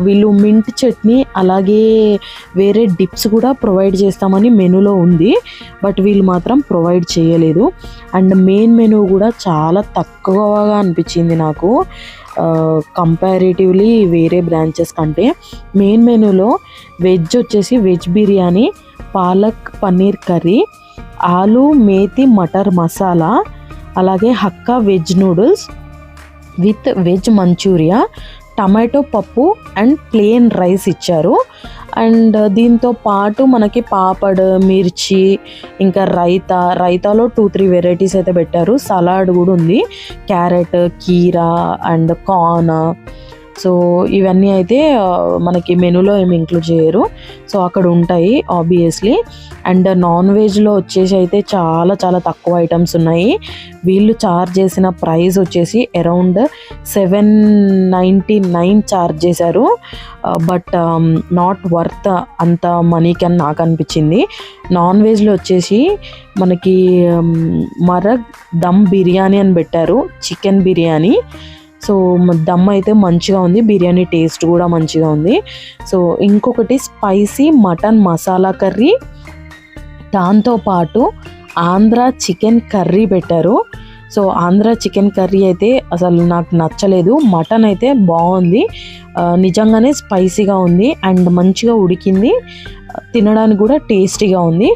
వీళ్ళు మింట్ చట్నీ అలాగే వేరే డిప్స్ కూడా ప్రొవైడ్ చేస్తామని మెనూలో ఉంది, బట్ వీళ్ళు మాత్రం ప్రొవైడ్ చేయలేదు. అండ్ మెయిన్ మెనూ కూడా చాలా తక్కువగా అనిపించింది నాకు కంపారిటివ్లీ వేరే బ్రాంచెస్ కంటే. మెయిన్ మెనూలో వెజ్ వచ్చేసి వెజ్ బిర్యానీ, పాలక్ పన్నీర్ కర్రీ, ఆలు మేతి మటర్ మసాలా, అలాగే hakka veg noodles with veg manchurian, tomato పప్పు అండ్ ప్లెయిన్ రైస్ ఇచ్చారు. అండ్ దీంతో పాటు మనకి పాపడ్, మిర్చి, ఇంకా రైతాలో 2-3 వెరైటీస్ అయితే పెట్టారు. సలాడ్ కూడా ఉంది, క్యారెట్, కీరా అండ్ కార్న్. సో ఇవన్నీ అయితే మనకి మెనూలో ఏమి ఇంక్లూడ్ చేయరు, సో అక్కడ ఉంటాయి ఆబ్వియస్లీ. అండ్ నాన్ వెజ్లో వచ్చేసి అయితే చాలా చాలా తక్కువ ఐటమ్స్ ఉన్నాయి. వీళ్ళు చార్జ్ చేసిన ప్రైస్ వచ్చేసి అరౌండ్ 799 చార్జ్ చేశారు, బట్ నాట్ వర్త్ అంత మనీకి అని నాకు అనిపించింది. నాన్ వెజ్లో వచ్చేసి మనకి మరగ్ దమ్ బిర్యానీ అని పెట్టారు, చికెన్ బిర్యానీ. సో దమ్ అయితే మంచిగా ఉంది, బిర్యానీ టేస్ట్ కూడా మంచిగా ఉంది. సో ఇంకొకటి స్పైసీ మటన్ మసాలా కర్రీ, దాంతోపాటు ఆంధ్ర చికెన్ కర్రీ పెట్టారు. సో ఆంధ్ర చికెన్ కర్రీ అయితే అసలు నాకు నచ్చలేదు. మటన్ అయితే బాగుంది, నిజంగానే స్పైసీగా ఉంది అండ్ మంచిగా ఉడికింది, తినడానికి కూడా టేస్టీగా ఉంది.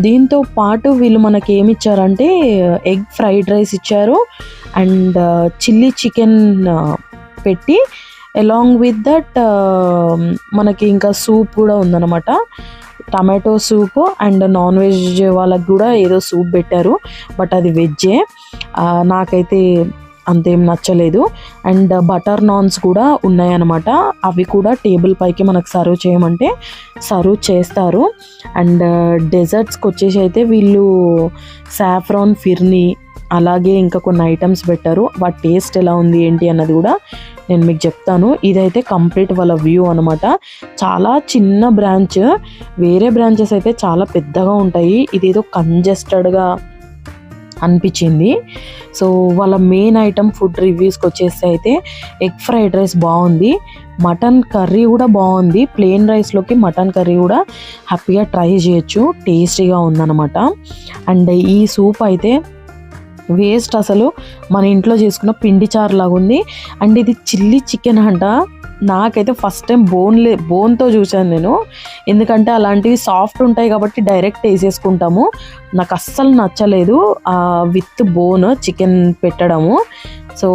దీంతో పాటు వీళ్ళు మనకి ఏమి ఇచ్చారంటే ఎగ్ ఫ్రైడ్ రైస్ ఇచ్చారు అండ్ చిల్లీ చికెన్ పెట్టి అలాంగ్ విత్ దట్ మనకి ఇంకా సూప్ కూడా ఉందన్నమాట, tomato soup. And non veg వాళ్ళకి కూడా ఏదో సూప్ పెట్టారు, బట్ అది వెజ్జే, నాకైతే అంతేం నచ్చలేదు. అండ్ బటర్ నాన్స్ కూడా ఉన్నాయన్నమాట, అవి కూడా టేబుల్ పైకి మనకు సర్వ్ చేయమంటే సర్వ్ చేస్తారు. అండ్ డెజర్ట్స్కి వచ్చేసి అయితే వీళ్ళు సాఫ్రాన్ ఫిర్నీ అలాగే ఇంకా కొన్ని ఐటమ్స్ పెట్టారు. వాటి టేస్ట్ ఎలా ఉంది ఏంటి అన్నది కూడా నేను మీకు చెప్తాను. ఇదైతే కంప్లీట్ వాళ్ళ వ్యూ అనమాట. చాలా చిన్న బ్రాంచ్, వేరే బ్రాంచెస్ అయితే చాలా పెద్దగా ఉంటాయి, ఇదేదో కంజెస్టెడ్గా అనిపించింది. సో వాళ్ళ మెయిన్ ఐటమ్ ఫుడ్ రివ్యూస్కి వచ్చేస్తే అయితే ఎగ్ ఫ్రైడ్ రైస్ బాగుంది, మటన్ కర్రీ కూడా బాగుంది, ప్లెయిన్ రైస్లోకి మటన్ కర్రీ కూడా హ్యాపీగా ట్రై చేయొచ్చు, టేస్టీగా ఉందన్నమాట. అండ్ ఈ సూప్ అయితే వేస్ట్, అసలు మన ఇంట్లో చేసుకున్న పిండి చారు లాగా ఉంది. అండ్ ఇది చిల్లీ చికెన్ అంట, నాకైతే ఫస్ట్ టైం బోన్తో చూశాను నేను, ఎందుకంటే అలాంటివి సాఫ్ట్ ఉంటాయి కాబట్టి డైరెక్ట్ వేసేసుకుంటాము. నాకు అస్సలు నచ్చలేదు విత్ బోన్ చికెన్ పెట్టడము, సో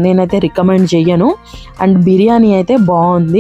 నేనైతే రికమెండ్ చెయ్యను. అండ్ బిర్యానీ అయితే బాగుంది,